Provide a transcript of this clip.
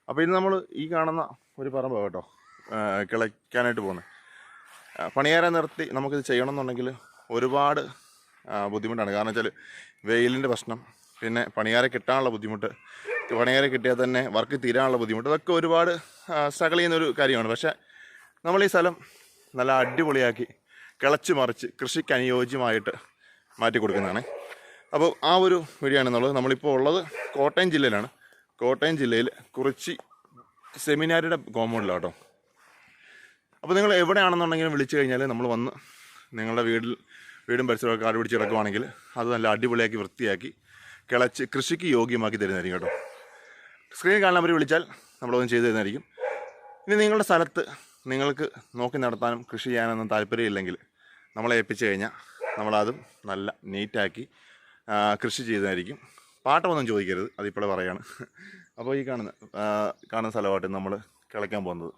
അപ്പോൾ ഇത് നമ്മൾ ഈ കാണുന്ന ഒരു പറമ്പ് കേട്ടോ കിളയ്ക്കാനായിട്ട് പോകുന്നത്. പണിയാരെ നിർത്തി നമുക്കിത് ചെയ്യണമെന്നുണ്ടെങ്കിൽ ഒരുപാട് ബുദ്ധിമുട്ടാണ്. കാരണം വെച്ചാൽ വെയിലിൻ്റെ പ്രശ്നം, പിന്നെ പണിയാരെ കിട്ടാനുള്ള ബുദ്ധിമുട്ട്, പണിയാരെ കിട്ടിയാൽ തന്നെ വർക്ക് തീരാനുള്ള ബുദ്ധിമുട്ട്, ഇതൊക്കെ ഒരുപാട് സ്ട്രഗിൾ ചെയ്യുന്നൊരു കാര്യമാണ്. പക്ഷേ നമ്മൾ ഈ സ്ഥലം നല്ല അടിപൊളിയാക്കി കിളച്ച് മറിച്ച് കൃഷിക്ക് അനുയോജ്യമായിട്ട് മാറ്റി കൊടുക്കുന്നതാണ്. അപ്പോൾ ആ ഒരു വീഡിയോ ആണെന്നുള്ളത്. നമ്മളിപ്പോൾ ഉള്ളത് കോട്ടയം ജില്ലയിലാണ്. കോട്ടയം ജില്ലയിൽ കുറിച്ചി സെമിനാരിയുടെ കോമ്പൗണ്ടിലാണ് കേട്ടോ. അപ്പോൾ നിങ്ങൾ എവിടെയാണെന്നുണ്ടെങ്കിലും വിളിച്ചു കഴിഞ്ഞാൽ നമ്മൾ വന്ന് നിങ്ങളുടെ വീടും പരിസരമൊക്കെ കാട് പിടിച്ച് കിടക്കുവാണെങ്കിൽ അത് നല്ല അടിപൊളിയാക്കി വൃത്തിയാക്കി കിളച്ച് കൃഷിക്ക് യോഗ്യമാക്കി തരുന്നതായിരിക്കും കേട്ടോ. സ്ക്രീനിൽ കാണാൻ നമ്പർ വിളിച്ചാൽ നമ്മളതൊന്നും ചെയ്തു തരുന്നതായിരിക്കും. ഇനി നിങ്ങളുടെ സ്ഥലത്ത് നിങ്ങൾക്ക് നോക്കി നടത്താനും കൃഷി ചെയ്യാനൊന്നും താല്പര്യമില്ലെങ്കിൽ നമ്മളെ ഏൽപ്പിച്ച് കഴിഞ്ഞാൽ നമ്മളതും നല്ല നീറ്റാക്കി കൃഷി ചെയ്തതായിരിക്കും. പാട്ടമൊന്നും ചോദിക്കരുത്, അതിപ്പോഴേ പറയാണ്. അപ്പോൾ ഈ കാണുന്ന സ്ഥലമായിട്ട് നമ്മൾ കിളയ്ക്കാൻ പോകുന്നത്.